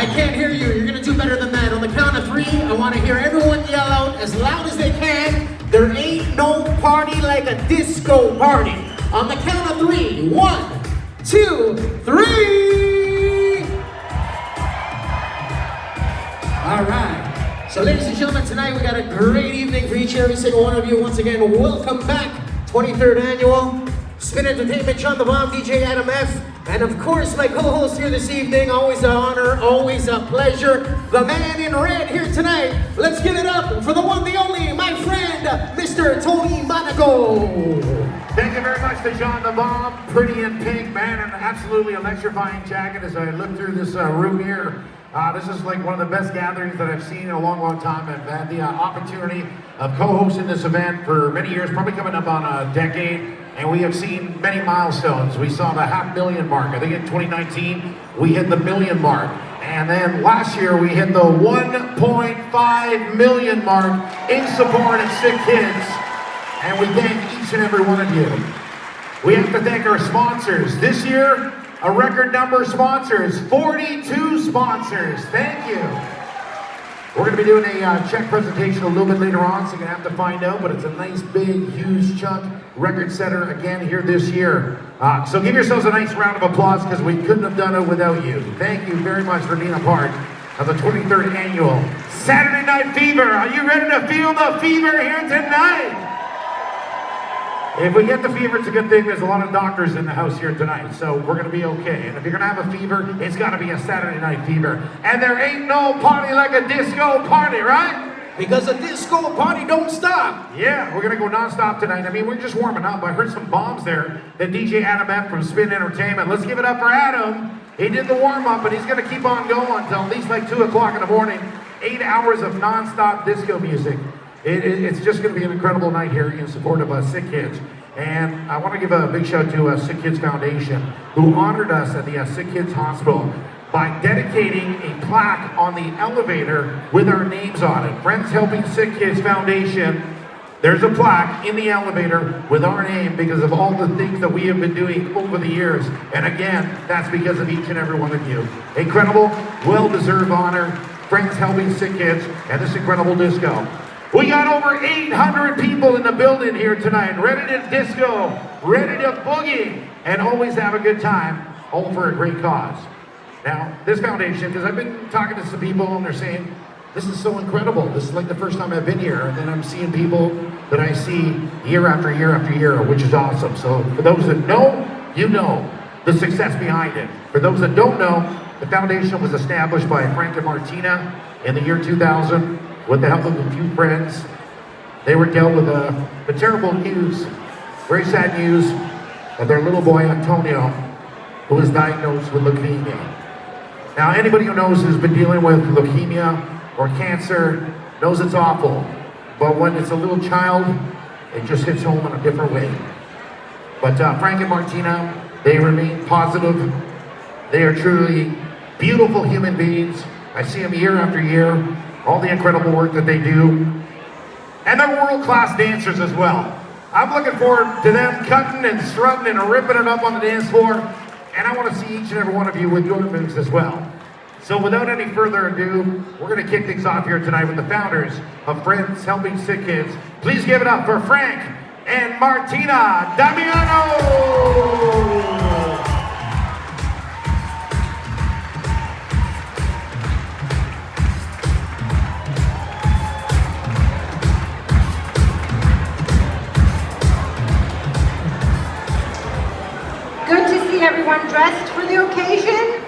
I can't hear you. You're gonna do better than that. On the count of three, I want to hear everyone yell out as loud as they can. There ain't no party like a disco party. On the count of three. 1, 2, 3. All right. So ladies and gentlemen, tonight we got a great evening for each and every single one of you. Once again, welcome back. 23rd annual Spin Entertainment, John the Bomb, DJ Adam F. And of course, my co-host here this evening, always an honor, always a pleasure, the man in red here tonight. Let's give it up for the one, the only, my friend, Mr. Tony Monaco. Thank you very much to John the Bomb, pretty in pink, man, an absolutely electrifying jacket as I look through this room here. This is like one of the best gatherings that I've seen in a long, long time. I've had the opportunity of co-hosting this event for many years, probably coming up on a decade. And we have seen many milestones. We saw the 500,000 mark. I think in 2019, we hit the 1 million mark. And then last year, we hit the 1.5 million mark in support of sick kids. And we thank each and every one of you. We have to thank our sponsors. This year, a record number of sponsors, 42 sponsors. Thank you. We're going to be doing a check presentation a little bit later on, so you're going to have to find out, but it's a nice, big, huge chunk record setter again here this year. So give yourselves a nice round of applause because we couldn't have done it without you. Thank you very much for being a part of the 23rd annual Saturday Night Fever. Are you ready to feel the fever here tonight? If we get the fever, it's a good thing. There's a lot of doctors in the house here tonight, so we're going to be okay. And if you're going to have a fever, it's got to be a Saturday Night Fever. And there ain't no party like a disco party, right? Because a disco party don't stop. Yeah, we're going to go non-stop tonight. I mean, we're just warming up. I heard some bombs there. The DJ Adam F from Spin Entertainment. Let's give it up for Adam. He did the warm-up, and he's going to keep on going until at least like 2 o'clock in the morning. 8 hours of non-stop disco music. It's just going to be an incredible night here in support of Sick Kids. And I want to give a big shout to Sick Kids Foundation, who honored us at the Sick Kids Hospital by dedicating a plaque on the elevator with our names on it. Friends Helping Sick Kids Foundation, there's a plaque in the elevator with our name because of all the things that we have been doing over the years. And again, that's because of each and every one of you. Incredible, well-deserved honor, Friends Helping Sick Kids, and this incredible disco. We got over 800 people in the building here tonight, ready to disco, ready to boogie, and always have a good time, all for a great cause. Now, this foundation, because I've been talking to some people and they're saying, this is so incredible. This is like the first time I've been here, and then I'm seeing people that I see year after year after year, which is awesome. So for those that know, you know the success behind it. For those that don't know, the foundation was established by Frank and Martina in the year 2000. With the help of a few friends. They were dealt with the terrible news, very sad news, of their little boy Antonio, who was diagnosed with leukemia. Now, anybody who knows who's been dealing with leukemia or cancer knows it's awful. But when it's a little child, it just hits home in a different way. But Frank and Martina, they remain positive. They are truly beautiful human beings. I see them year after year. All the incredible work that they do. And they're world-class dancers as well. I'm looking forward to them cutting and strutting and ripping it up on the dance floor. And I want to see each and every one of you with your moves as well. So without any further ado, we're going to kick things off here tonight with the founders of Friends Helping Sick Kids. Please give it up for Frank and Martina Damiano. Everyone dressed for the occasion?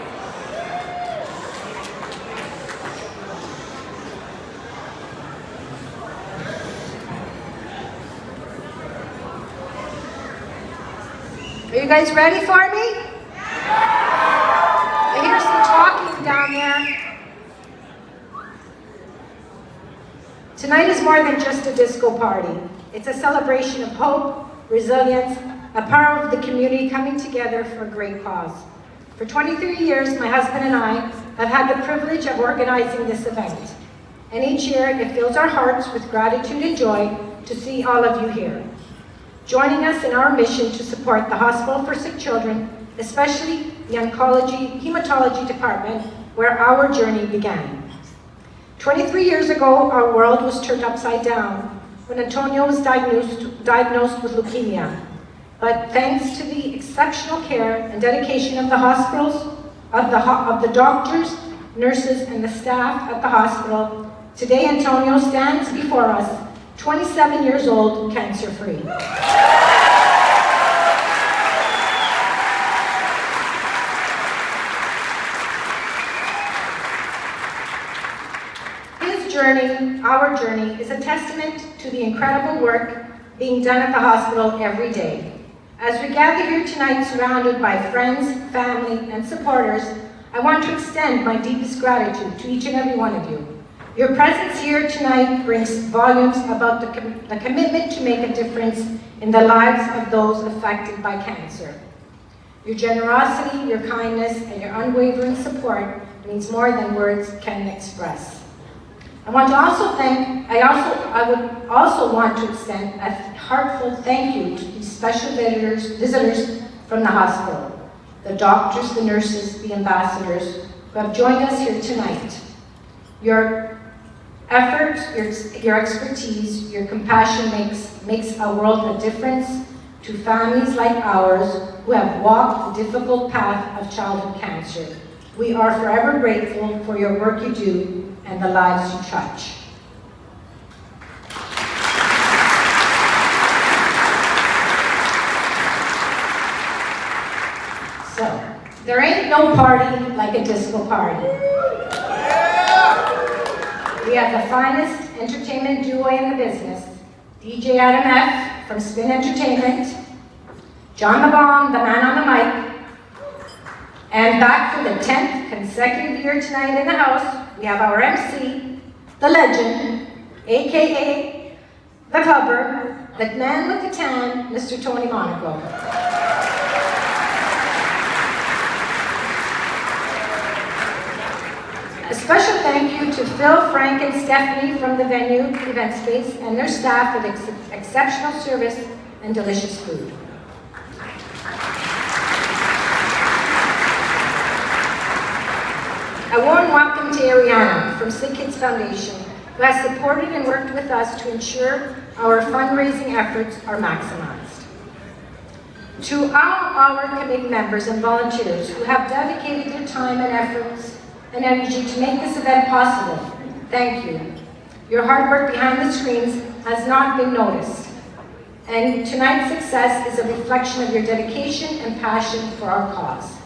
Are you guys ready for me? I hear some talking down there. Tonight is more than just a disco party. It's a celebration of hope, resilience, a power of the community coming together for a great cause. For 23 years, my husband and I have had the privilege of organizing this event. And each year, it fills our hearts with gratitude and joy to see all of you here, joining us in our mission to support the Hospital for Sick Children, especially the Oncology Hematology Department, where our journey began. 23 years ago, our world was turned upside down when Antonio was diagnosed with leukemia. But thanks to the exceptional care and dedication of the hospitals, of the doctors, nurses, and the staff at the hospital, today Antonio stands before us, 27 years old, cancer-free. His journey, our journey, is a testament to the incredible work being done at the hospital every day. As we gather here tonight surrounded by friends, family, and supporters, I want to extend my deepest gratitude to each and every one of you. Your presence here tonight brings volumes about the commitment to make a difference in the lives of those affected by cancer. Your generosity, your kindness, and your unwavering support means more than words can express. I would also want to extend a heartfelt thank you to these special visitors from the hospital, the doctors, the nurses, the ambassadors who have joined us here tonight. Your effort, your expertise, your compassion makes a world of difference to families like ours who have walked the difficult path of childhood cancer. We are forever grateful for your work you do and the lives you touch. So, there ain't no party like a disco party. We have the finest entertainment duo in the business, DJ Adam F. from Spin Entertainment, John the Bomb, the man on the mic, and back for the 10th consecutive year tonight in the house, we have our MC, the legend, AKA the clubber, the man with the tan, Mr. Tony Monaco. A special thank you to Phil, Frank, and Stephanie from the venue, Event Space, and their staff with exceptional service and delicious food. A warm welcome to Ariana from Sick Kids Foundation, who has supported and worked with us to ensure our fundraising efforts are maximized. To all our committee members and volunteers who have dedicated their time and efforts and energy to make this event possible, thank you. Your hard work behind the screens has not been noticed, and tonight's success is a reflection of your dedication and passion for our cause.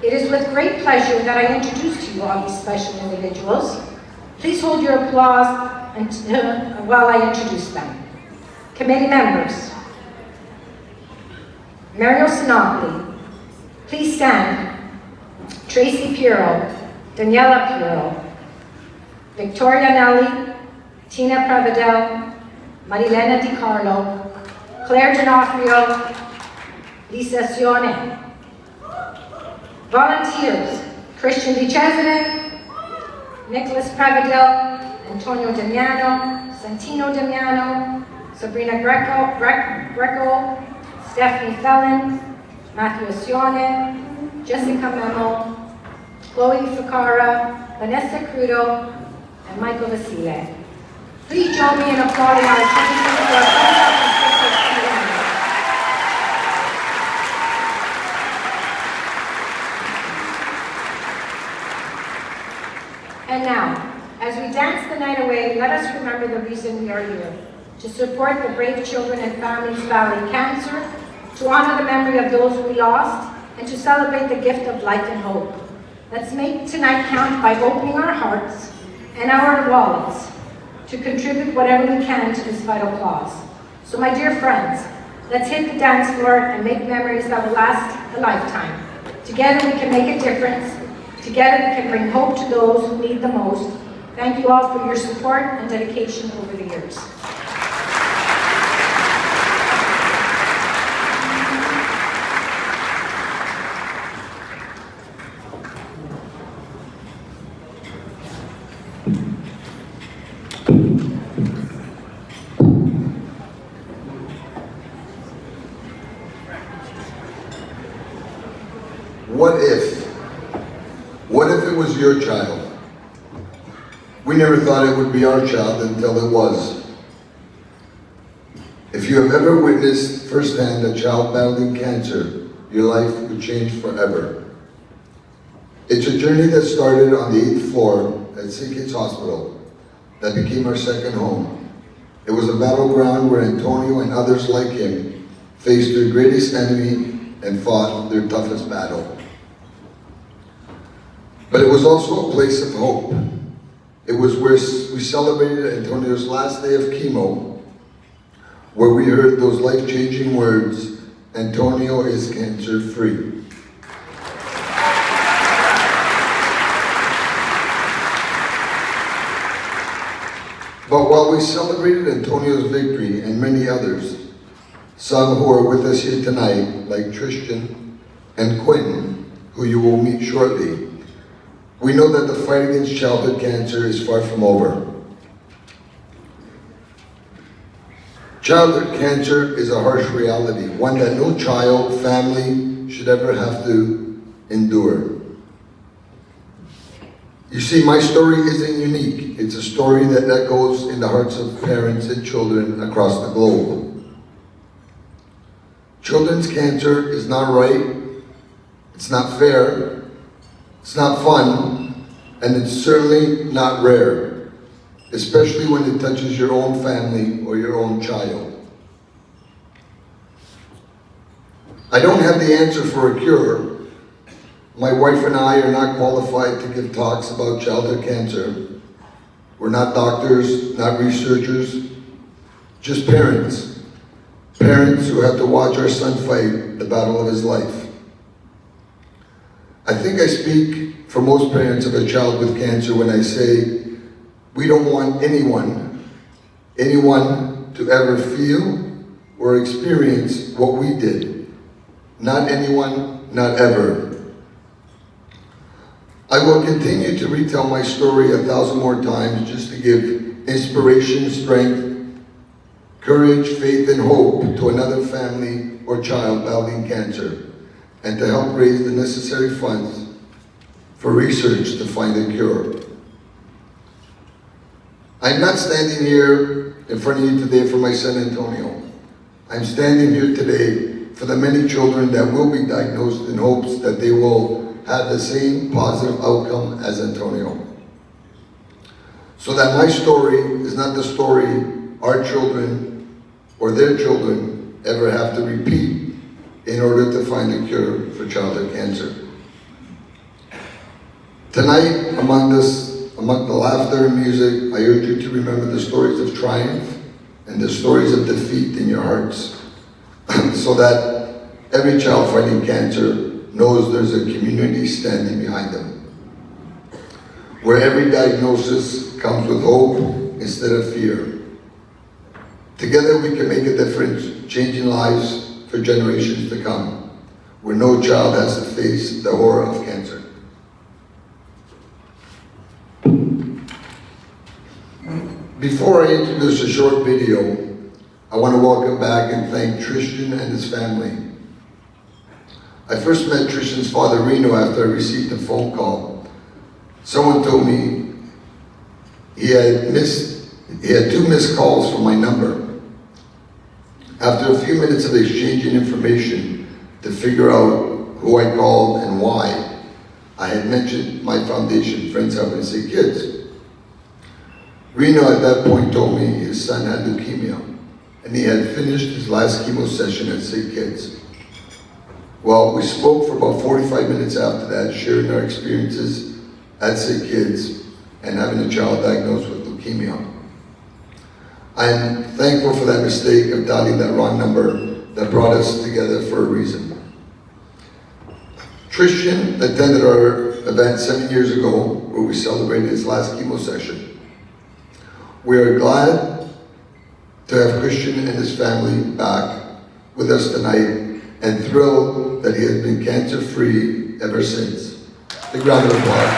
It is with great pleasure that I introduce to you all these special individuals. Please hold your applause while I introduce them. Committee members. Mario Sinopoli. Please stand. Tracy Piero. Daniela Piero. Victoria Nelly. Tina Pravedel. Marilena Di Carlo. Claire D'Onofrio. Lisa Sione. Volunteers, Christian Di Cesare, Nicholas Pravedel, Antonio Damiano, Santino Damiano, Sabrina Greco, Stephanie Fellon, Matthew Sione, Jessica Memo, Chloe Ficara, Vanessa Crudo, and Michael Vasile. Please join me in applauding our 2024 And now, as we dance the night away, let us remember the reason we are here: to support the brave children and families battling cancer, to honor the memory of those we lost, and to celebrate the gift of life and hope. Let's make tonight count by opening our hearts and our wallets to contribute whatever we can to this vital cause. So my dear friends, let's hit the dance floor and make memories that will last a lifetime. Together we can make a difference. Together we can bring hope to those who need the most. Thank you all for your support and dedication over the years. What if What if it was your child? We never thought it would be our child until it was. If you have ever witnessed firsthand a child battling cancer, your life would change forever. It's a journey that started on the 8th floor at St. Kitts Hospital that became our second home. It was a battleground where Antonio and others like him faced their greatest enemy and fought their toughest battle. But it was also a place of hope. It was where we celebrated Antonio's last day of chemo, where we heard those life-changing words, "Antonio is cancer-free." But while we celebrated Antonio's victory and many others, some who are with us here tonight, like Tristan and Quentin, who you will meet shortly, we know that the fight against childhood cancer is far from over. Childhood cancer is a harsh reality, one that no child, family should ever have to endure. You see, my story isn't unique. It's a story that echoes in the hearts of parents and children across the globe. Children's cancer is not right, it's not fair, it's not fun, and it's certainly not rare, especially when it touches your own family or your own child. I don't have the answer for a cure. My wife and I are not qualified to give talks about childhood cancer. We're not doctors, not researchers, just parents. Parents who have to watch our son fight the battle of his life. I think I speak for most parents of a child with cancer when I say we don't want anyone to ever feel or experience what we did. Not anyone, not ever. I will continue to retell my story 1,000 more times just to give inspiration, strength, courage, faith, and hope to another family or child battling cancer, and to help raise the necessary funds for research to find a cure. I'm not standing here in front of you today for my son Antonio. I'm standing here today for the many children that will be diagnosed in hopes that they will have the same positive outcome as Antonio. So that my story is not the story our children or their children ever have to repeat in order to find a cure for childhood cancer. Tonight, among the laughter and music, I urge you to remember the stories of triumph and the stories of defeat in your hearts, so that every child fighting cancer knows there's a community standing behind them, where every diagnosis comes with hope instead of fear. Together we can make a difference, changing lives for generations to come, where no child has to face the horror of cancer. Before I introduce a short video, I want to welcome back and thank Tristan and his family. I first met Tristan's father, Reno, after I received a phone call. Someone told me he had 2 missed calls from my number. After a few minutes of exchanging information to figure out who I called and why, I had mentioned my foundation, Friends Helping Sick Kids. Reno at that point told me his son had leukemia, and he had finished his last chemo session at Sick Kids. Well, we spoke for about 45 minutes after that, sharing our experiences at Sick Kids and having a child diagnosed with leukemia. I'm thankful for that mistake of dialing that wrong number that brought us together for a reason. Tristan attended our event 7 years ago where we celebrated his last chemo session. We are glad to have Christian and his family back with us tonight, and thrilled that he has been cancer-free ever since. Big round of applause.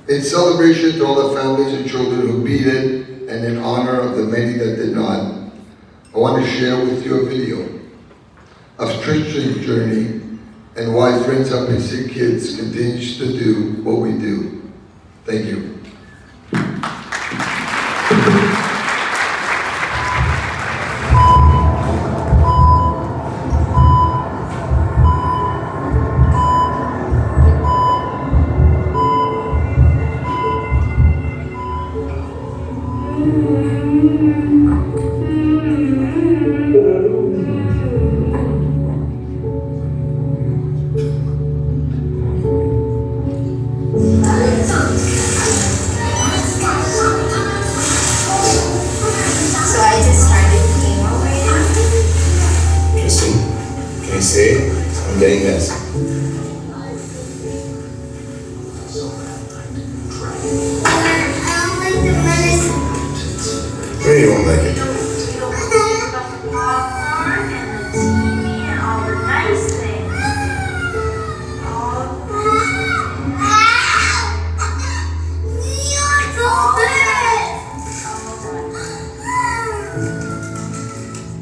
In celebration to all the families and children who beat it, and in honor of the many that did not, I want to share with you a video of Tristan's journey and why Friends Helping Sick Kids continues to do what we do. Thank you. I'm getting this. Really don't like it.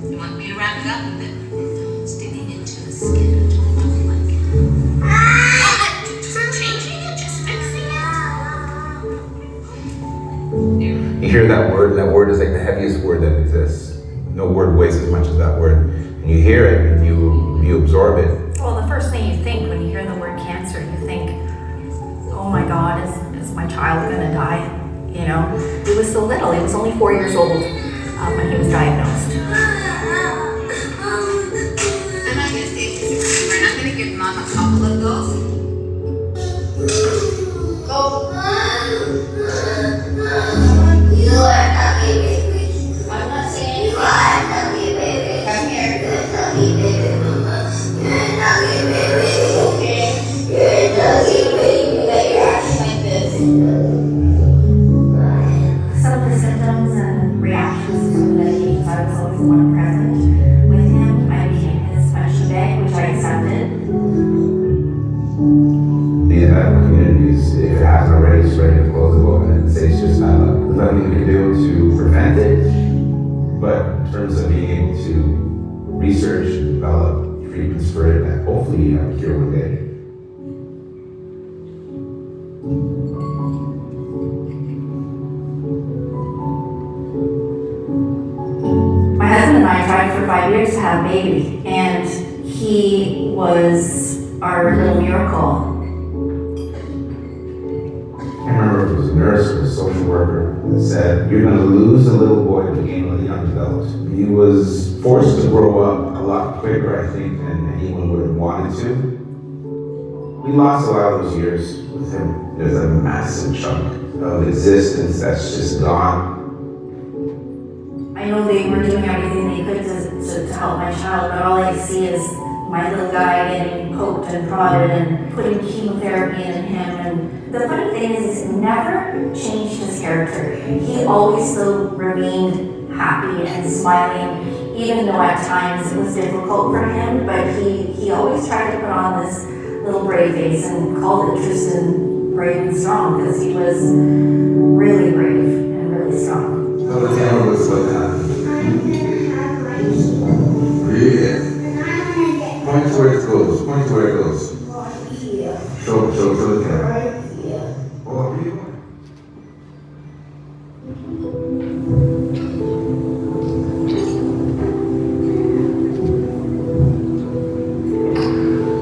You want me to wrap it up with it? Sticking into the skin until I don't like it. Just changing it, just fixing it. You hear that word is like the heaviest word that exists. No word weighs as much as that word. And you hear it and you absorb it. Well, the first thing you think when you hear the word cancer, you think, oh my God, is my child gonna die? You know, he was so little. He was only 4 years old when he was diagnosed. I'm not gonna say this. We're not gonna give Mom a couple of those. Go. You are happy, baby. I'm not saying you are happy, baby. Come here. You're happy, baby, mama. You're happy, baby. Okay. You're happy, baby. That you're acting like this. Some of the symptoms and reactions to the medications, I was always the one present with him. I became his punching bag, which I accepted. The communities, if it hasn't already, is ready to close the book and say it's just not up. There's nothing we can do to prevent it, but in terms of being able to research and develop treatments for it that hopefully have a cure one day. My husband and I tried for 5 years to have a baby, and he was our little miracle. I remember it was a nurse or a social worker that said, you're going to lose a little boy to gain a young adult. He was forced to grow up a lot quicker, I think, than anyone would have wanted to. We lost a lot of those years with him. There's a massive chunk of existence that's just gone. I know they were doing everything they could to help my child, but all I see is my little guy getting poked and prodded and putting chemotherapy in him. And the funny thing is, he never changed his character. He always still remained happy and smiling, even though at times it was difficult for him, but he always tried to put on this little brave face and called it Tristan brave and strong, because he was really brave and really strong. So the camera was looking at. Yeah. Point to where it goes. Point to where it goes. Show the camera. Oh, where you going?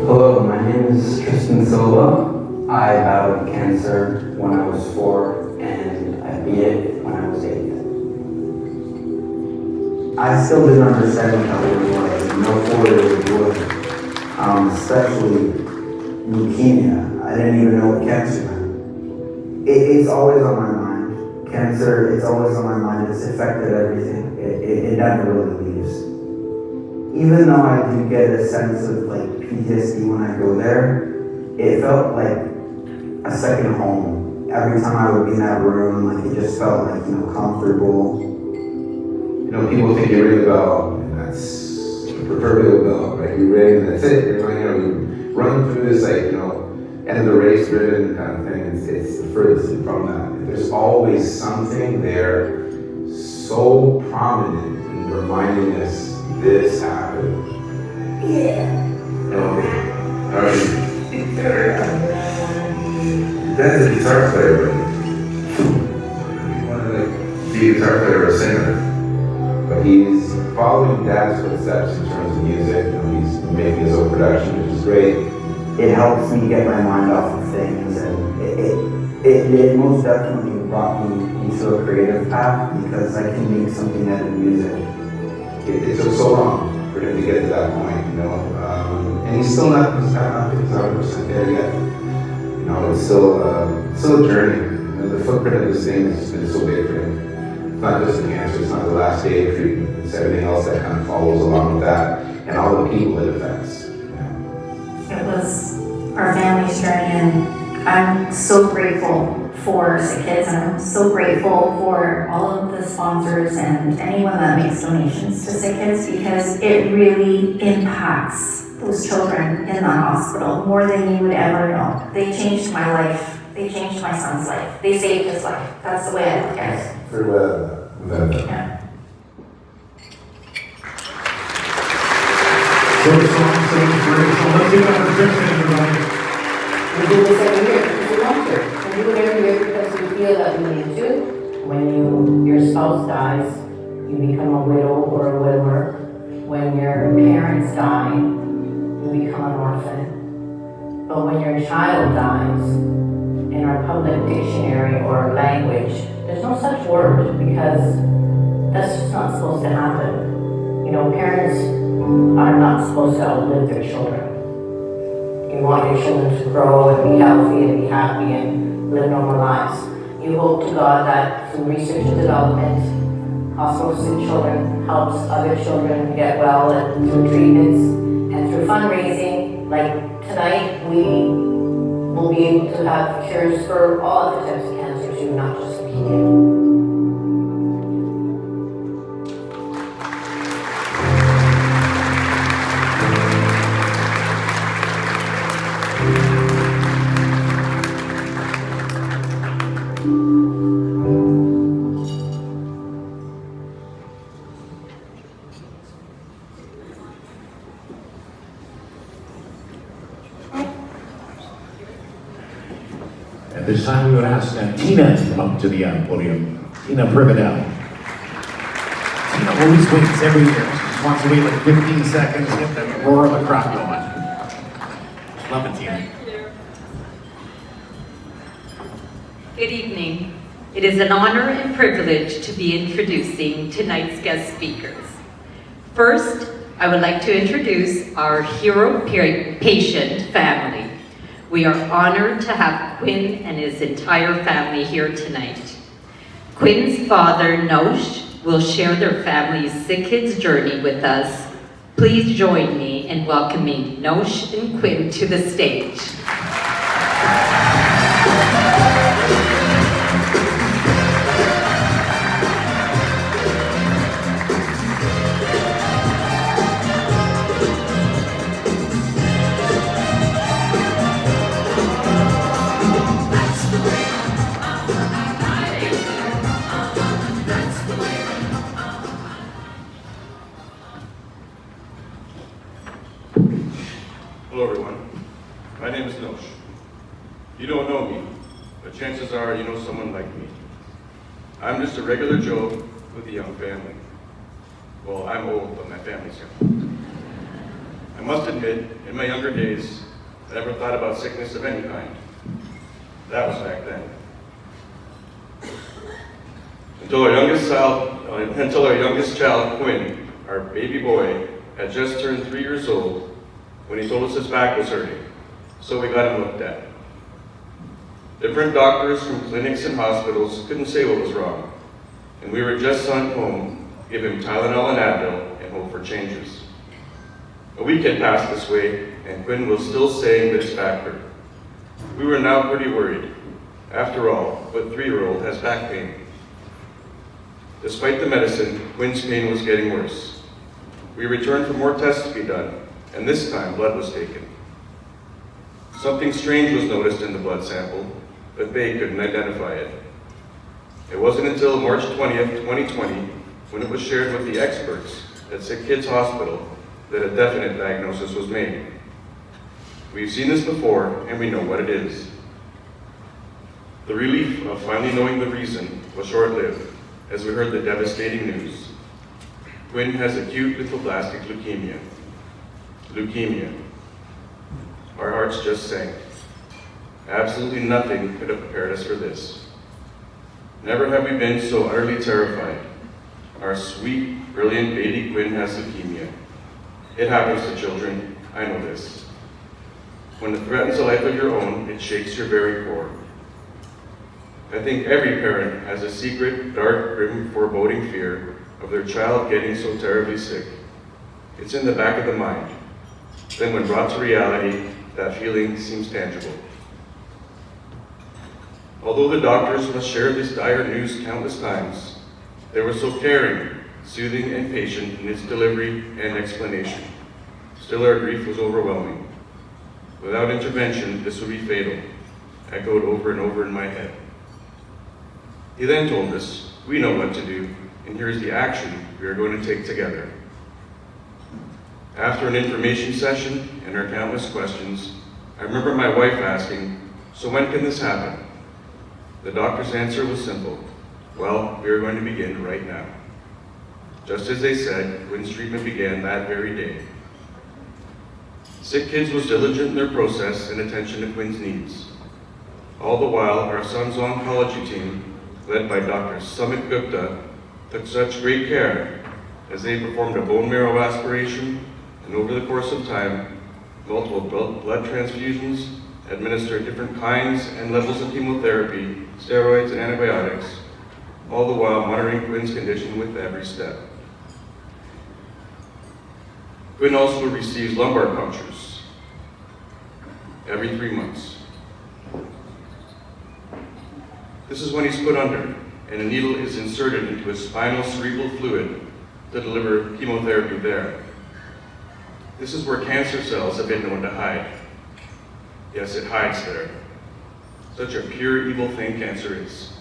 Hello, my name is Tristan Silva. I battled cancer when I was 4 and I beat it when I was 8. I still didn't understand what that word was. No 4-year-old would, especially leukemia. I didn't even know what cancer meant. It's always on my mind. Cancer, it's always on my mind. It's affected everything. It never really leaves. Even though I do get a sense of like PTSD when I go there, it felt like a second home. Every time I would be in that room, like it just felt like, comfortable. You know, people think you ring the bell, and that's the proverbial bell, right? You ring, and that's it. You're going, you run through this, end of the race driven kind of thing. It's the furthest thing from that. There's always something there so prominent in reminding us this happened. Dad's a guitar player, but you want to like be a guitar player or a singer. But he's following Dad's footsteps in terms of music. He's making his own production, which is great. It helps me get my mind off of things, and it most definitely brought me into a creative path because I can make something out of music. It took so long for him to get to that point, you know. And he's not 100% there yet. You know, it's still a journey. You know, the footprint of this thing has been so big for him. It's not just the cancer, it's not the last day of treatment, it's everything else that kind of follows along with that, and all the people it affects. Yeah. It was our family's journey, and I'm so grateful for Sick Kids, and I'm so grateful for all of the sponsors and anyone that makes donations to Sick Kids, because it really impacts those children in that hospital more than you would ever know. They changed my life. They changed my son's life. They saved his life. That's the way I look at it. For Yeah. So the song so inspirational. Let's give it up for Christian, everybody. We do this every year because we want to. We do it every year because we feel that we need to. When your spouse dies, you become a widow or a widower. When your parents die, you become an orphan. But when your child dies, in our public dictionary or language, there's no such word because that's just not supposed to happen. You know, parents are not supposed to outlive their children. You want your children to grow and be healthy and be happy and live normal lives. You hope to God that through research and development, Hospital for Sick Children helps other children get well and through treatments and through fundraising. Like tonight, we will be able to have cures for all other types of cancer too, not just leukemia. At this time, we would ask Tina to come up to the podium. Tina Privedel. Tina always waits every year. She just wants to wait like 15 seconds, get the roar of the crowd going. Love it, Tina. Good evening. It is an honor and privilege to be introducing tonight's guest speakers. First, I would like to introduce our hero patient family. We are honored to have Quinn and his entire family here tonight. Quinn's father, Nosh, will share their family's Sick Kids journey with us. Please join me in welcoming Nosh and Quinn to the stage. Hello everyone, my name is Nosh. You don't know me, but chances are you know someone like me. I'm just a regular Joe with a young family. Well, I'm old, but my family's young. I must admit, in my younger days, I never thought about sickness of any kind. That was back then. Until our youngest child, Quinn, our baby boy, had just turned 3 years old when he told us his back was hurting, so we got him looked at. Different doctors from clinics and hospitals couldn't say what was wrong, and we were just sent home to give him Tylenol and Advil and hope for changes. A week had passed this way, and Quinn was still saying that his back hurt. We were now pretty worried. After all, what 3-year-old has back pain? Despite the medicine, Quinn's pain was getting worse. We returned for more tests to be done, and this time blood was taken. Something strange was noticed in the blood sample, but they couldn't identify it. It wasn't until March 20th, 2020 when it was shared with the experts at Sick Kids Hospital that a definite diagnosis was made. We've seen this before, and we know what it is. The relief of finally knowing the reason was short-lived, as we heard the devastating news. Quinn has acute lymphoblastic leukemia. Leukemia. Our hearts just sank. Absolutely nothing could have prepared us for this. Never have we been so utterly terrified. Our sweet, brilliant baby Quinn has leukemia. It happens to children, I know this. When it threatens a life of your own, it shakes your very core. I think every parent has a secret, dark, grim, foreboding fear of their child getting so terribly sick. It's in the back of the mind. Then when brought to reality, that feeling seems tangible. Although the doctors must share this dire news countless times, they were so caring, soothing, and patient in its delivery and explanation. Still, our grief was overwhelming. Without intervention, this would be fatal, echoed over and over in my head. He then told us, we know what to do, and here's the action we are going to take together. After an information session and our countless questions, I remember my wife asking, so when can this happen? The doctor's answer was simple. Well, we are going to begin right now. Just as they said, Quinn's treatment began that very day. Sick Kids was diligent in their process and attention to Quinn's needs. All the while, our son's oncology team, led by Dr. Sumit Gupta, took such great care as they performed a bone marrow aspiration and over the course of time, multiple blood transfusions, administered different kinds and levels of chemotherapy, steroids, and antibiotics, all the while monitoring Quinn's condition with every step. Quinn also receives lumbar punctures every 3 months. This is when he's put under, and a needle is inserted into his spinal cerebral fluid to deliver chemotherapy there. This is where cancer cells have been known to hide. Yes, it hides there. Such a pure evil thing cancer is.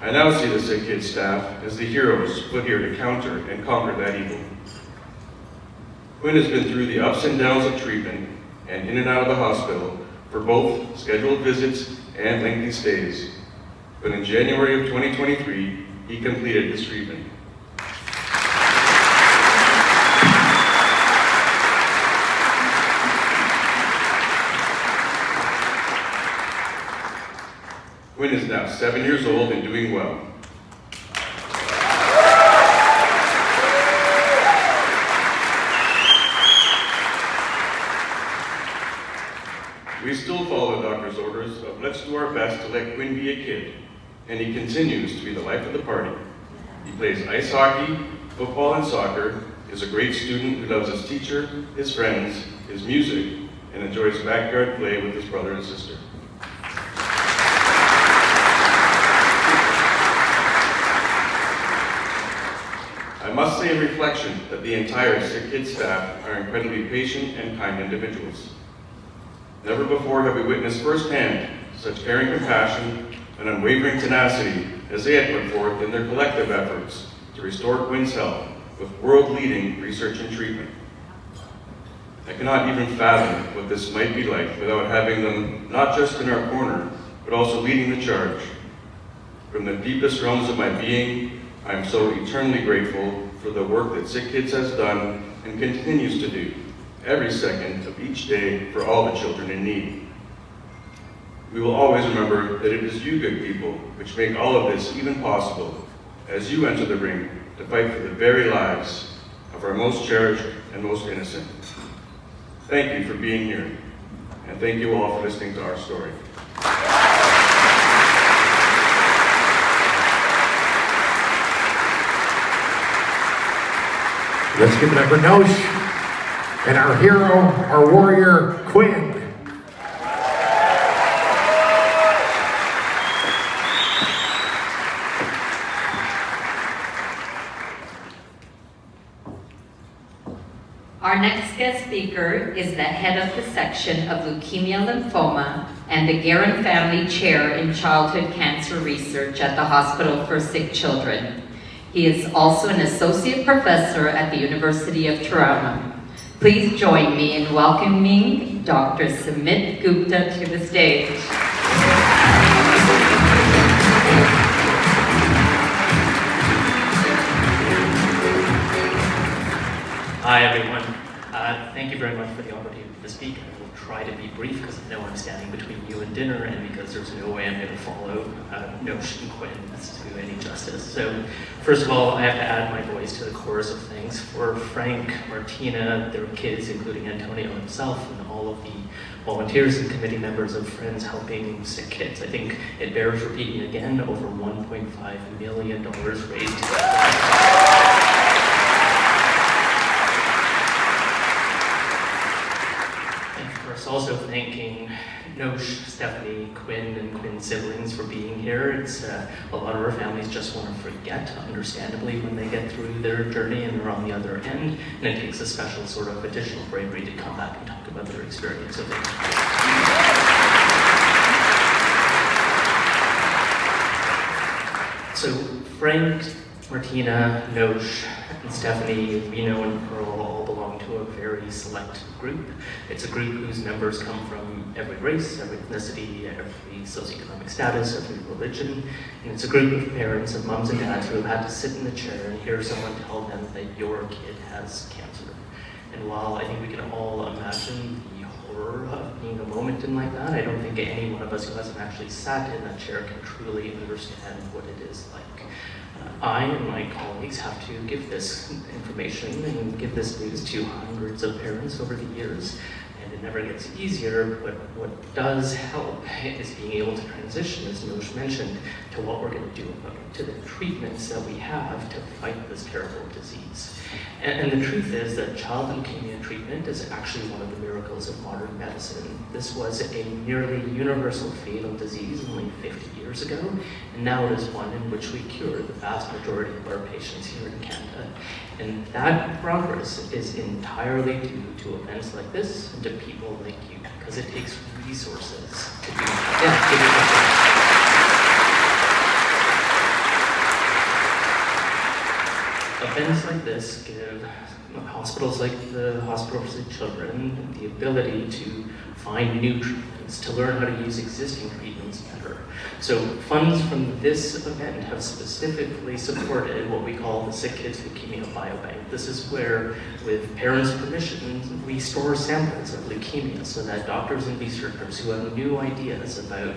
I now see the Sick Kids staff as the heroes put here to counter and conquer that evil. Quinn has been through the ups and downs of treatment and in and out of the hospital for both scheduled visits and lengthy stays. But in January of 2023, he completed his treatment. Quinn is now 7 years old and doing well. We still follow the doctor's orders of let's do our best to let Quinn be a kid, and he continues to be the life of the party. He plays ice hockey, football, and soccer, is a great student who loves his teacher, his friends, his music, and enjoys backyard play with his brother and sister. I must say in reflection that the entire Sick Kids staff are incredibly patient and kind individuals. Never before have we witnessed firsthand such caring compassion and unwavering tenacity as they had put forth in their collective efforts to restore Quinn's health with world-leading research and treatment. I cannot even fathom what this might be like without having them not just in our corner, but also leading the charge. From the deepest realms of my being, I am so eternally grateful for the work that Sick Kids has done and continues to do every second of each day for all the children in need. We will always remember that it is you good people which make all of this even possible as you enter the ring to fight for the very lives of our most cherished and most innocent. Thank you for being here, and thank you all for listening to our story. Let's give it up for Nosh and our hero, our warrior, Quinn. Our next guest speaker is the head of the section of leukemia lymphoma and the Guerin Family Chair in Childhood Cancer Research at the Hospital for Sick Children. He is also an associate professor at the University of Toronto. Please join me in welcoming Dr. Sumit Gupta to the stage. Hi everyone. Thank you very much for the opportunity to speak. I will try to be brief because I know I'm standing between you and dinner and because there's no way I'm going to follow Nosh and Quinn to any justice. So first of all, I have to add my voice to the chorus of thanks for Frank, Martina, their kids, including Antonio himself, and all of the volunteers and committee members of Friends Helping Sick Kids. I think it bears repeating again, over $1.5 million raised. Also thanking Nosh, Stephanie, Quinn, and Quinn's siblings for being here. It's a lot of our families just want to forget, understandably, when they get through their journey and they're on the other end, and it takes a special sort of additional bravery to come back and talk about their experience of it. So Frank, Martina, Nosh, and Stephanie, Reno, and Pearl all belong to a very select group. It's a group whose members come from every race, every ethnicity, every socioeconomic status, every religion. And it's a group of parents and moms and dads who have had to sit in the chair and hear someone tell them that your kid has cancer. And while I think we can all imagine the horror of being a moment in like that, I don't think any one of us who hasn't actually sat in that chair can truly understand what it is like. I and my colleagues have to give this information and give this news to hundreds of parents over the years, and it never gets easier, but what does help is being able to transition, as Nosh mentioned, to what we're going to do about it, to the treatments that we have to fight this terrible disease. And the truth is that child leukemia treatment is actually one of the miracles of modern medicine. This was a nearly universal fatal disease only 50 years ago, and now it is one in which we cure the vast majority of our patients here in Canada. And that progress is entirely due to events like this and to people like you, because it takes resources to do that. Events like this give hospitals like the Hospital for Sick Children the ability to find new treatments, to learn how to use existing treatments better. So funds from this event have specifically supported what we call the Sick Kids Leukemia Biobank. This is where, with parents' permission, we store samples of leukemia so that doctors and researchers who have new ideas about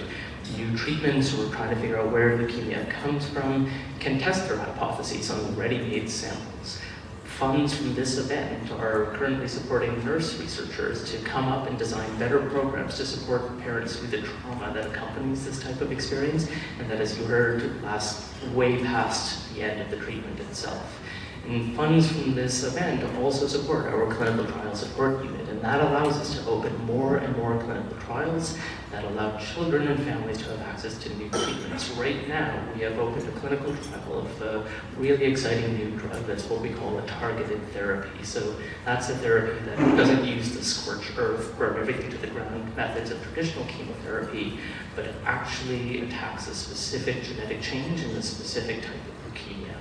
new treatments or trying to figure out where leukemia comes from can test their hypotheses on the ready-made samples. Funds from this event are currently supporting nurse researchers to come up and design better programs to support parents through the trauma that accompanies this type of experience, and that, as you heard, lasts way past the end of the treatment itself. And funds from this event also support our clinical trial support unit, and that allows us to open more and more clinical trials that allow children and families to have access to new treatments. Right now, we have opened a clinical trial of a really exciting new drug that's what we call a targeted therapy. So that's a therapy that doesn't use the scorched earth, burn everything to the ground methods of traditional chemotherapy, but it actually attacks a specific genetic change in a specific type of leukemia.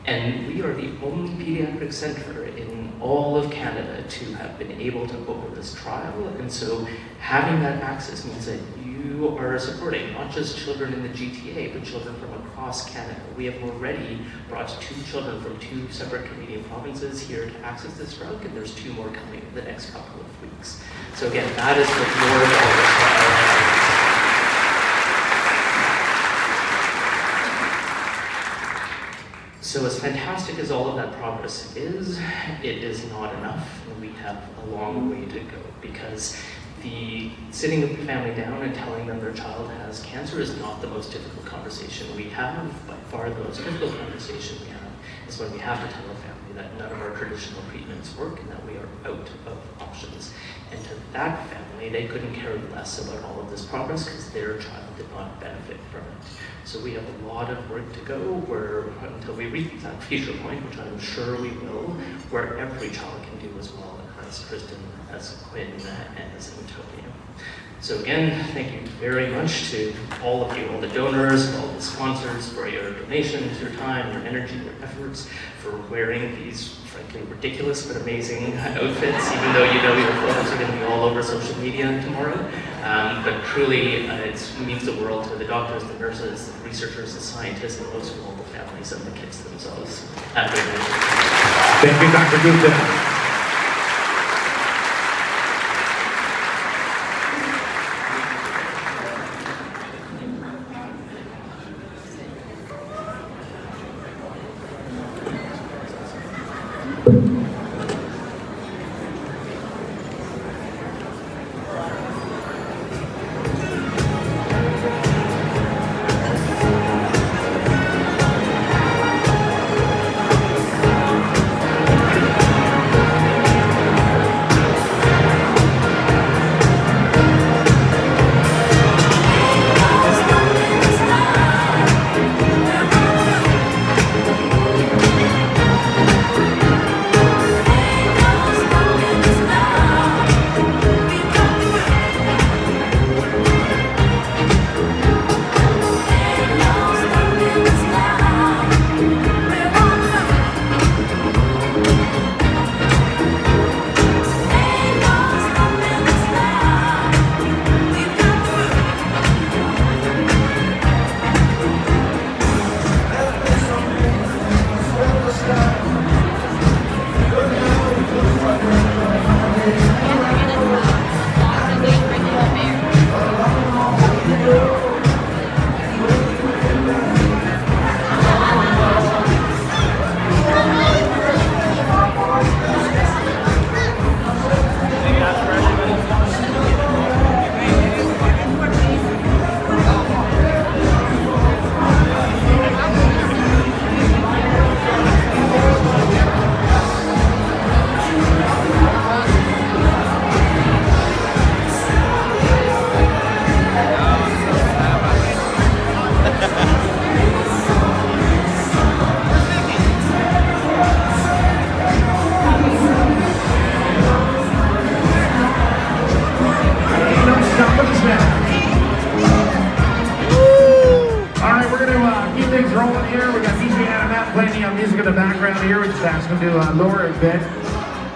And we are the only pediatric center in all of Canada to have been able to open this trial. And so having that access means that you are supporting not just children in the GTA, but children from across Canada. We have already brought 2 children from 2 separate Canadian provinces here to access this drug, and there's 2 more coming in the next couple of weeks. So again, that is what your dollars are. So as fantastic as all of that progress is, it is not enough, and we have a long way to go, because the sitting the family down and telling them their child has cancer is not the most difficult conversation we have. By far the most difficult conversation we have is when we have to tell a family that none of our traditional treatments work and that we are out of options. And to that family, they couldn't care less about all of this progress because their child did not benefit from it. So we have a lot of work to go until we reach that future point, which I'm sure we will, where every child can do as well as Kristen, as Quinn, and as Antonio. So again, thank you very much to all of you, all the donors, all the sponsors for your donations, your time, your energy, your efforts, for wearing these frankly ridiculous but amazing outfits, even though you know your photos are going to be all over social media tomorrow. But truly, it means the world to the doctors, the nurses, the researchers, the scientists, and most of all the families and the kids themselves. Have a great night. Thank you, Dr. Gupta.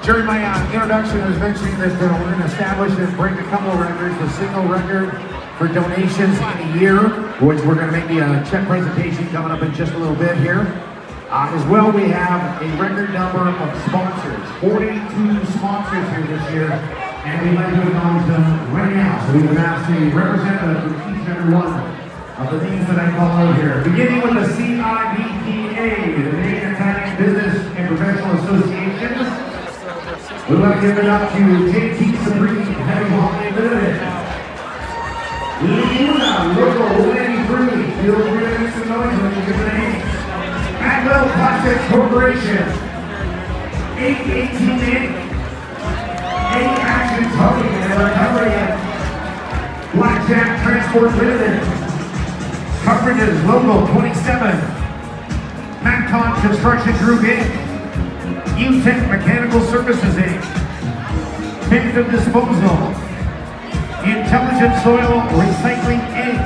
During my introduction, I was mentioning that we're going to establish and break a couple of records, a single record for donations in a year, which we're going to make a check presentation coming up in just a little bit here. As well, we have a record number of sponsors, 42 sponsors here this year, and we'd like to acknowledge them right now. So we would ask the representative from each and every one of the names that I call out here. Beginning with the CIBPA, the Canadian Italian Business and Professional Association. We'd like to give it up to JT Sabrine, Heavy Holiday Limited. Luna, Local 183, feel free to make some noise when you give the names. Atwell Plastics Corporation, 818 Inc., A-Action Towing and Recovery, Blackjack Transport Limited, Coverages Local 27, Macon Construction Group Inc., UTech Mechanical Services Inc., Phantom Disposal, Intelligent Soil Recycling Inc.,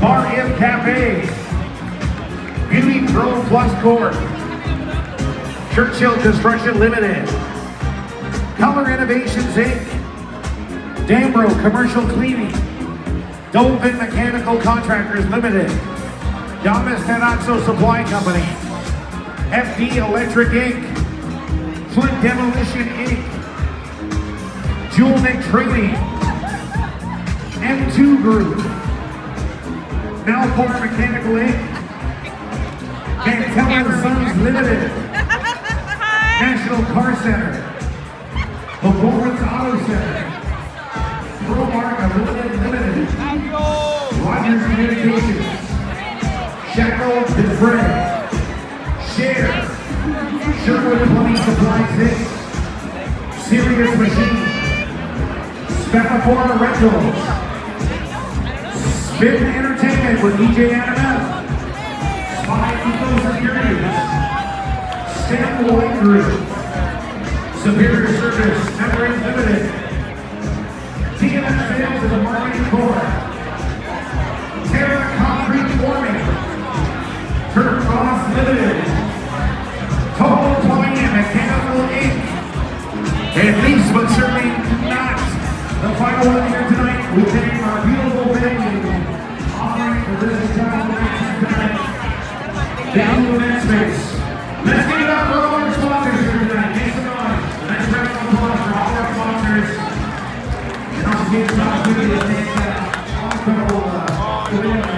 Bar M Cafe, Beauty Pro Plus Corp., Churchill Construction Limited, Color Innovations Inc., Dambro Commercial Cleaning, Dolphin Mechanical Contractors Limited, Damas Tenoxo Supply Company, FD Electric Inc., Flint Demolition Inc., Jewelneck Trading, M2 Group, Malport Mechanical Inc., Van Sons Limited, National Car Center, Performance Auto Center, ProMark Limited, Rogers Communications, Shackle Defray, Share, Sherwood Plumbing Supplies Inc., Serious Machine, Spetafor Rentals, Spin Entertainment with DJ Adam, Spy Eco Securities, Stamp White Group, Superior Service Network Limited, TNF to the Marketing Corps, Terra Concrete Forming, Turf Cross Limited, Total Plumbing and Mechanical Inc. And least but certainly not the final one here tonight, we thank our beautiful venue offering for this entire night tonight. The new event space. Let's give it up for all our sponsors here tonight. Make some noise. Let's round of applause for all our sponsors. And also give us an opportunity to thank all incredible event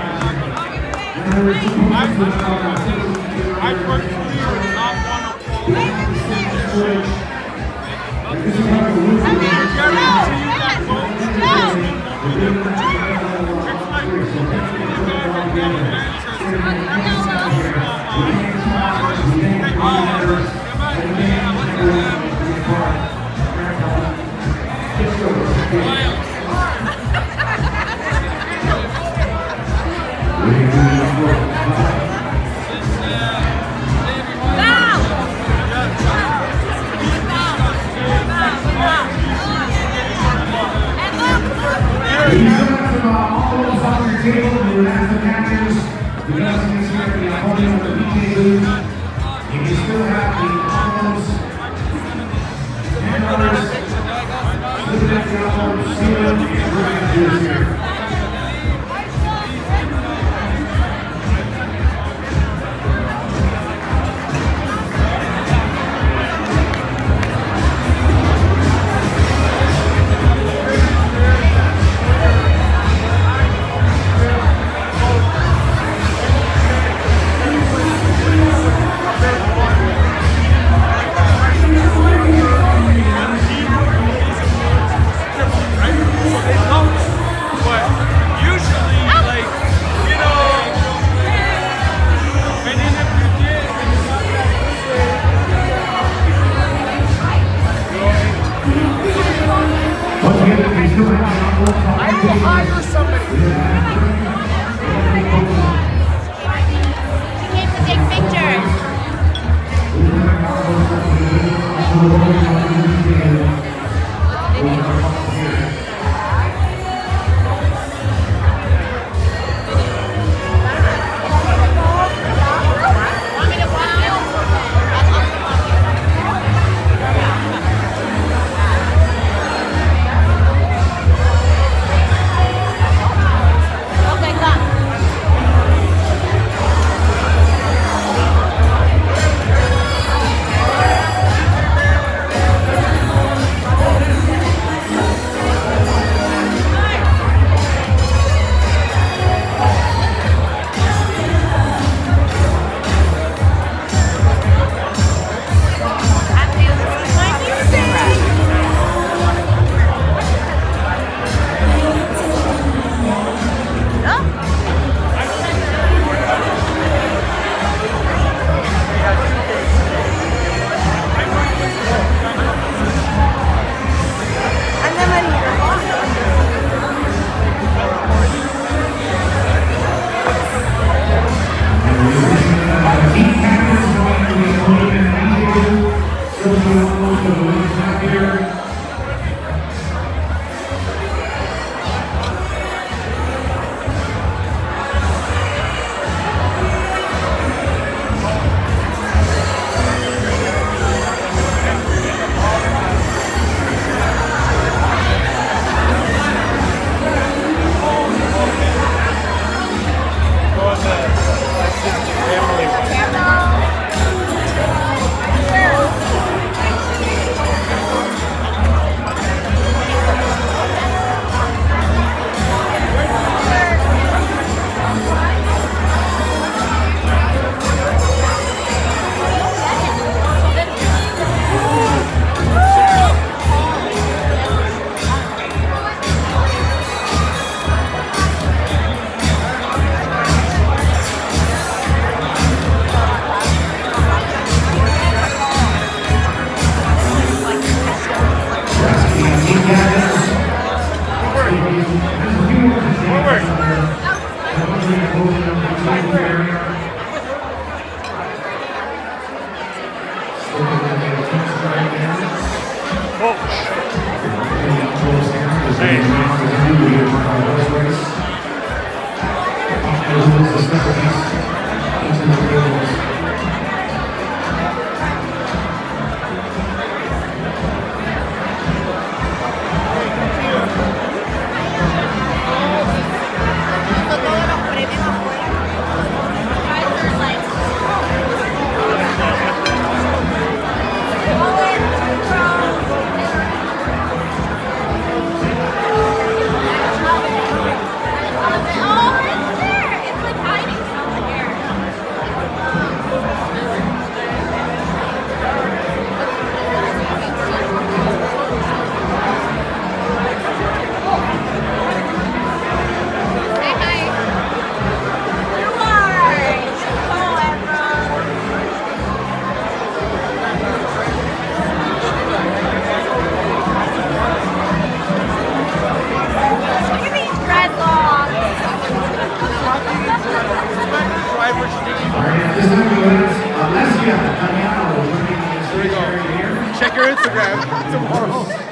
Check your Instagram tomorrow.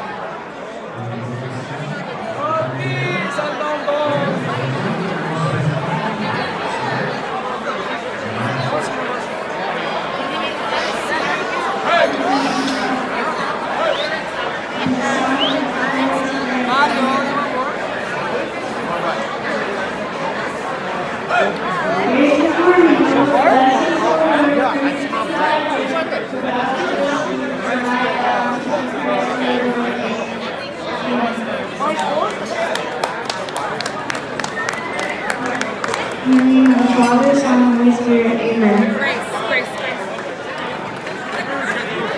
In the name of the Father, Son, and Holy Spirit, amen.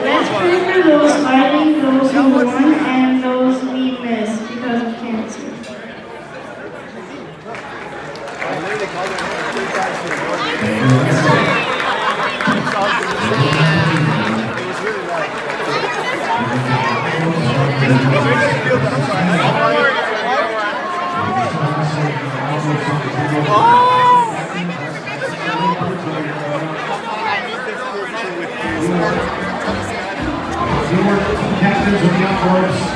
Let's pray for those fighting, those who won, and those we miss because of cancer. Captains of the Young Corps.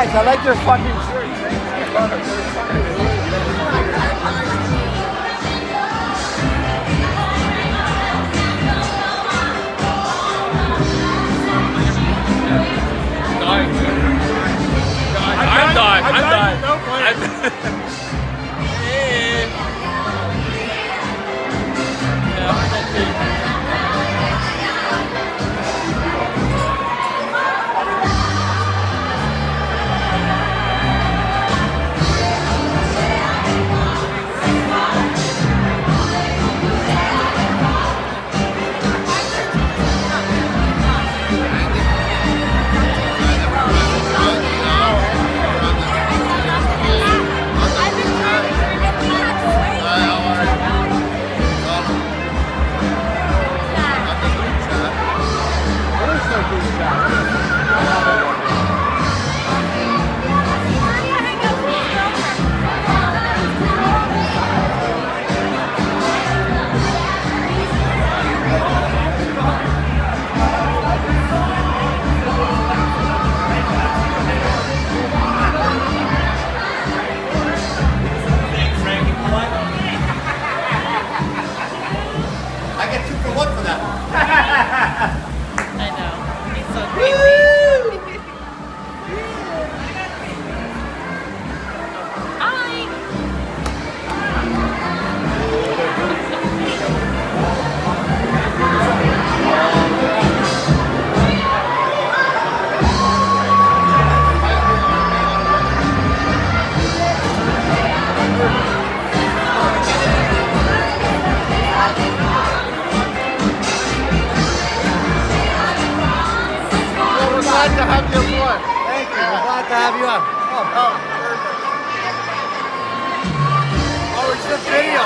Guys, I like your fucking shirts. I'm done. I'm done. Glad to have you aboard. Thank you. We're glad to have you on. Oh, perfect. Oh, it's just video.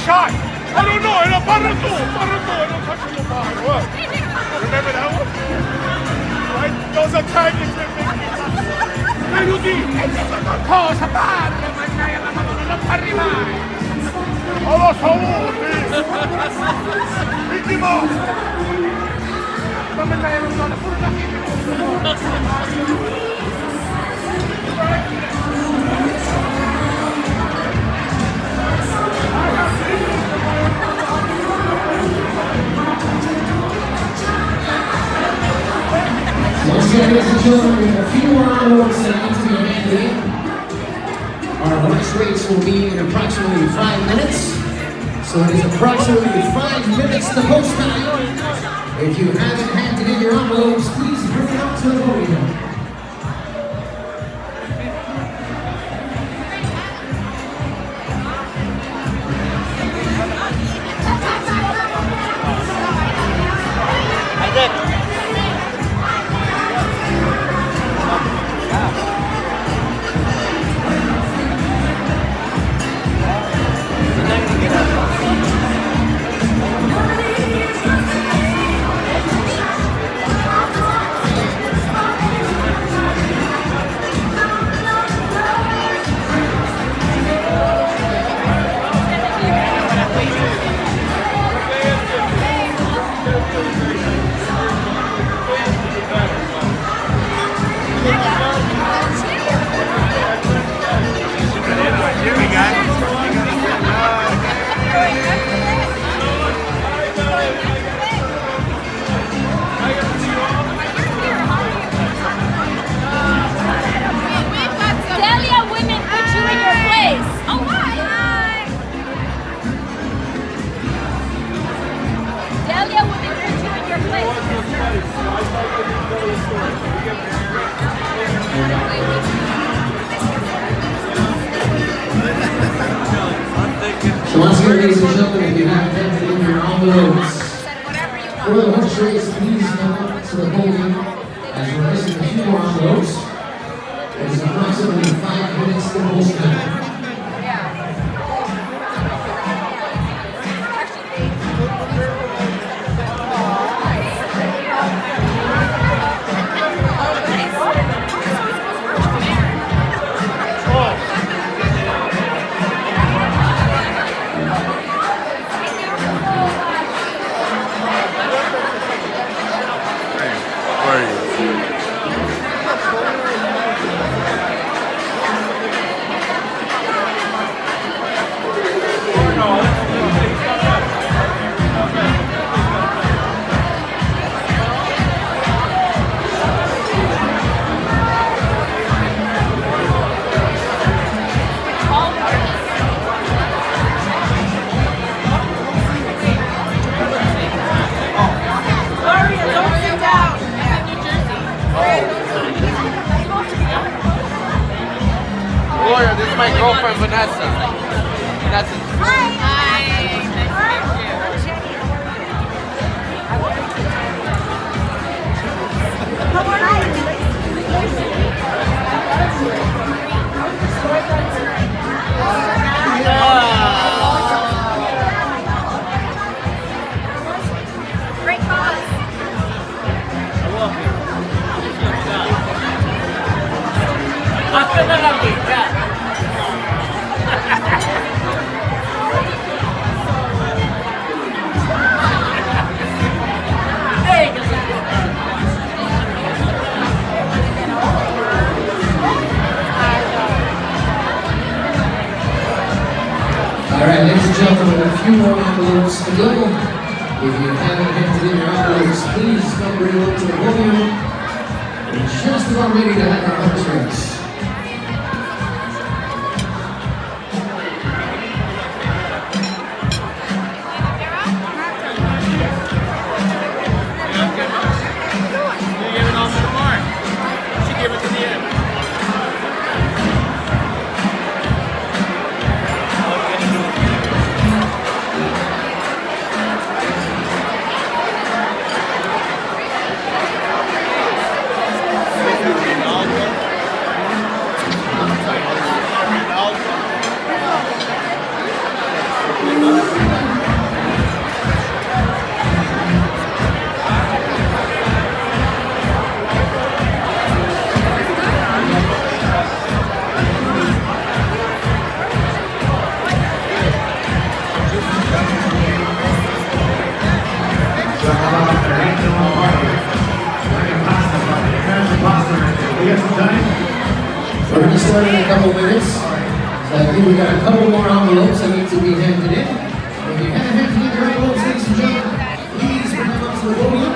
shot. I don't know. And a Barrato, and a touching the bar. What? Remember that one? Right? Those are timings that make me. Rudy, cosa padre, mangiare la mano non fa arrivare. Oh, lo so, Mickey Mouse. Once again, ladies and gentlemen, we have a few more envelopes that need to be handed in. Our horse race will be in approximately 5 minutes. So it is approximately 5 minutes to post time. If you haven't handed in your envelopes, please bring it up to the podium. Delia women put you in your place. Oh, hi. Delia women put you in your place. So once again, ladies and gentlemen, if you haven't handed in your envelopes for the horse race, please come up to the podium as we're missing a few more envelopes. It is approximately 5 minutes to post time. Gloria, this is my girlfriend Vanessa. Vanessa. Great cause. Alright, ladies and gentlemen, a few more envelopes to go. If you haven't handed in your envelopes, please come bring them to the podium. We're just about ready to have our horse race. We're gonna start in a couple minutes. So I think we got a couple more envelopes that need to be handed in. If you haven't handed in your envelopes, ladies and gentlemen, please bring them up to the podium.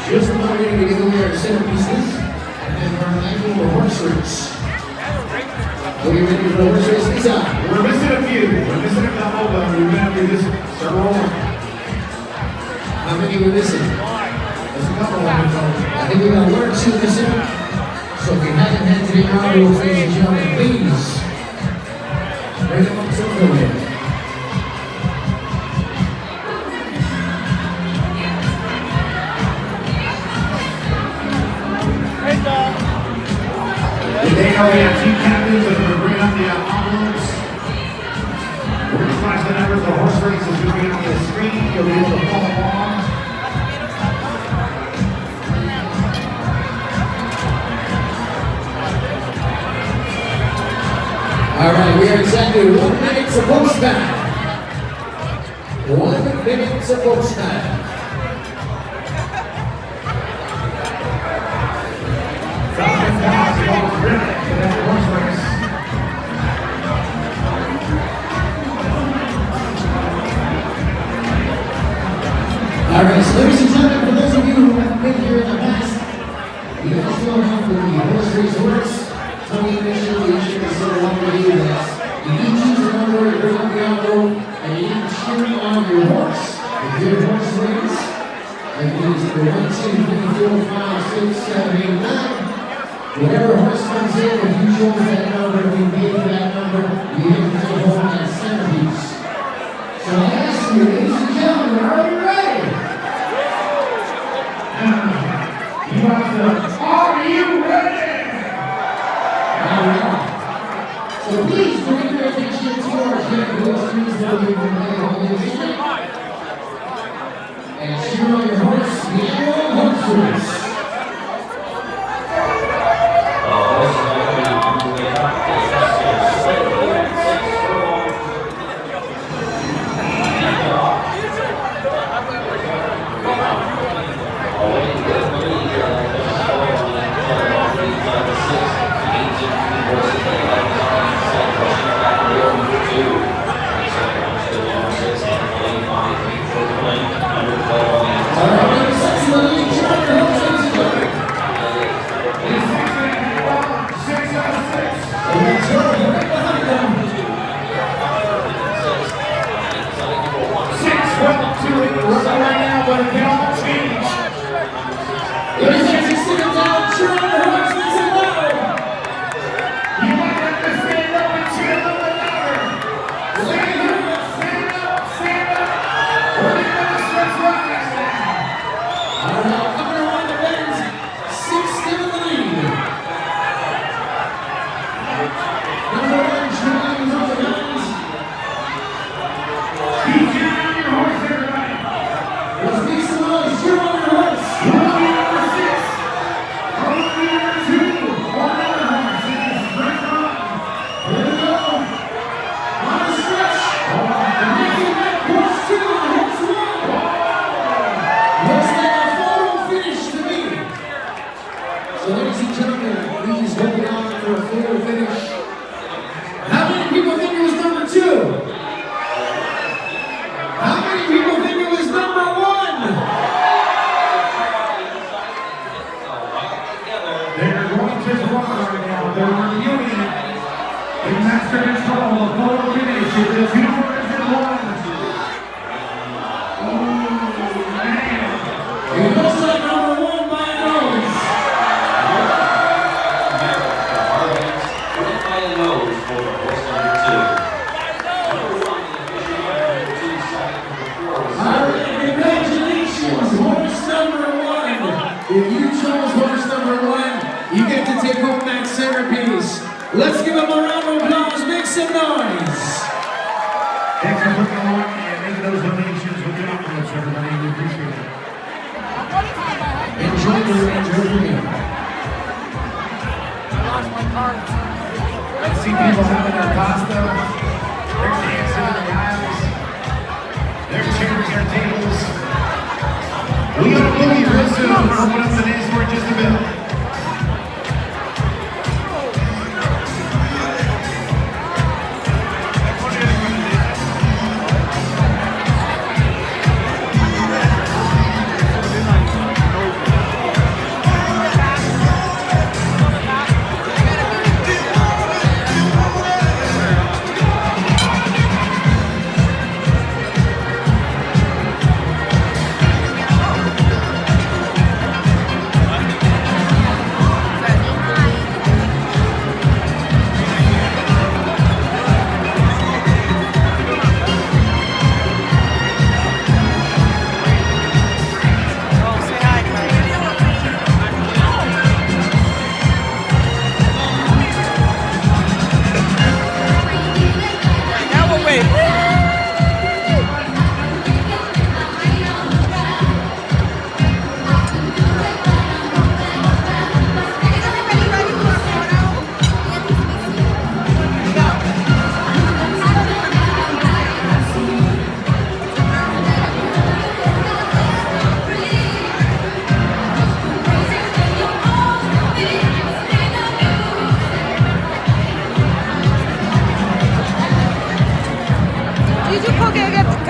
Just a moment to give away our centerpieces and our annual horse race. So get ready for the horse race. Lisa. We're missing a few. We're missing a couple, but we're going to do this several. How many were missing? There's a couple of them. I think we got 1 or 2 missing. So if you haven't handed in your envelopes, ladies and gentlemen, please bring them up to the podium. Today we have 2 captains that are going to bring up the envelopes. We're going to flash the numbers of the horse race as we bring on the screen. You'll be able to follow along. All right, we are exactly 1 minute to post time. 1 minute to post time. All right, so ladies and gentlemen, for those of you who have been here in the past, you guys know how the horse race works. Tony initially said along with you that you need to choose a number, bring up the envelope, and you need to cheer on your horse. If your horse wins, that means the 1, 2, 3, 4, 5, 6, 7, 8, 9. Whatever horse comes in, if you chose that number, if you gave that number, you have to take home that centerpiece. So I ask you, ladies and gentlemen, are you ready? Are you ready? So please bring your attention to our champions, please know you can play home music. And cheer on your horse, the annual horse race. Let's give him a round of applause. Make some noise. Thanks for putting on and making those donations with the envelopes, everybody. We appreciate it. Enjoy the game. I see people having their pasta. They're dancing in the aisles. They're cheering their tables. We got a boogie real soon. We'll open up the dance floor in just a bit.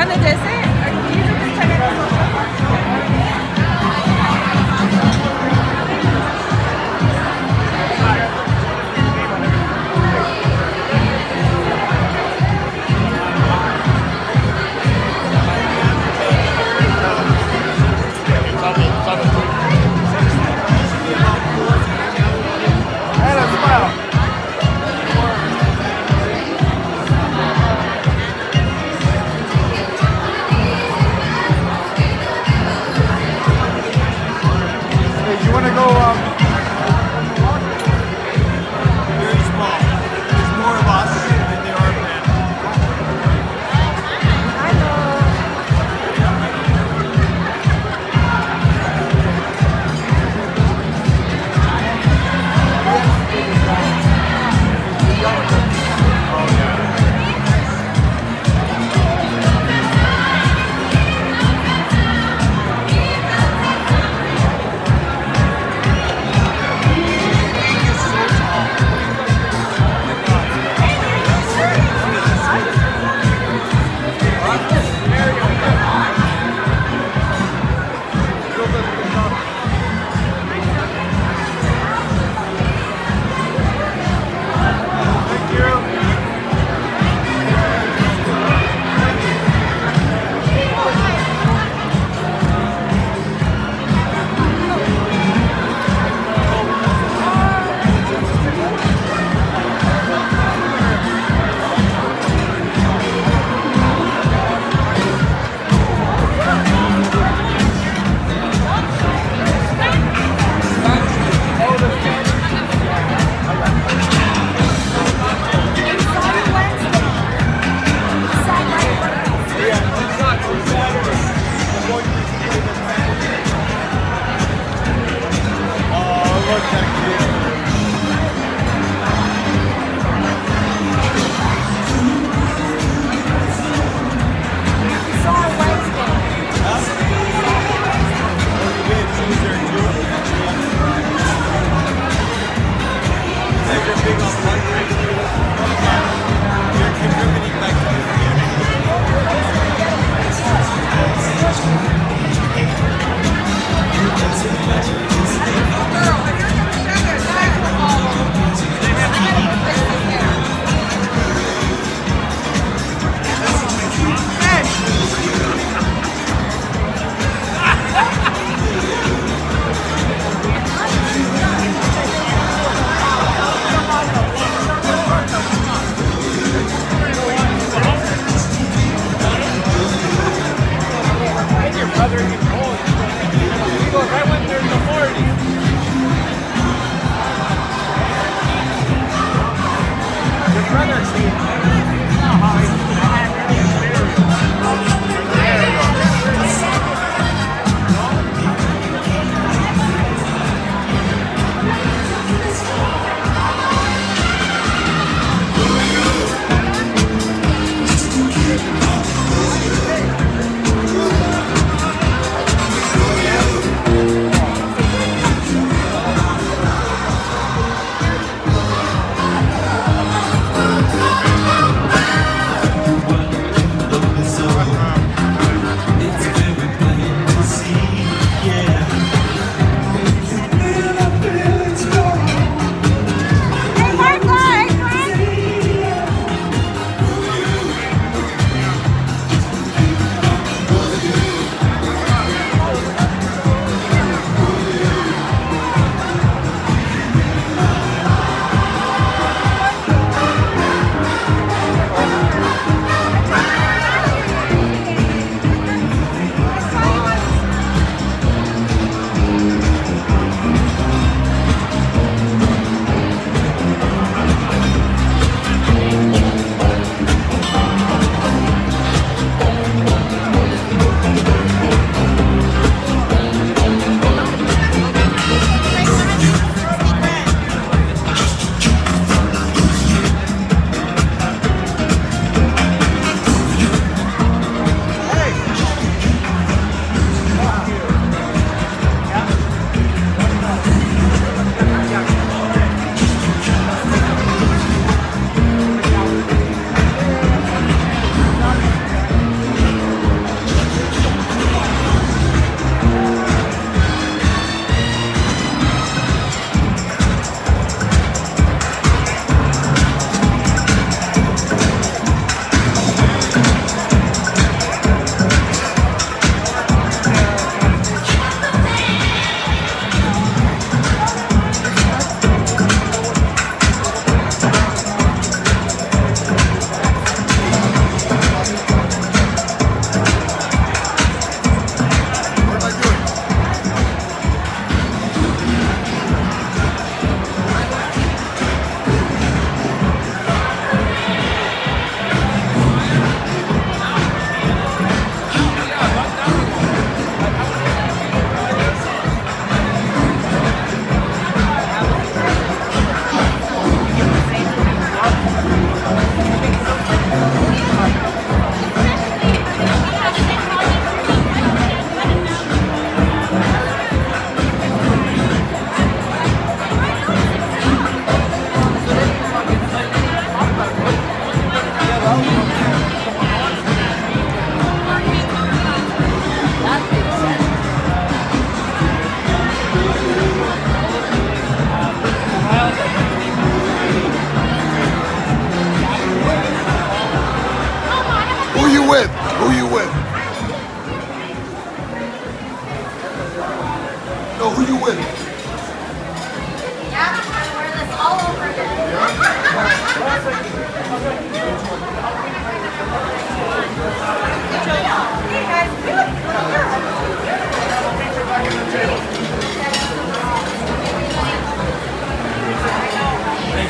Gonna diss it? Or can you just pretend it was Hey, you wanna go, very small. There's more of us than there are men.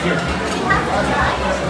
here.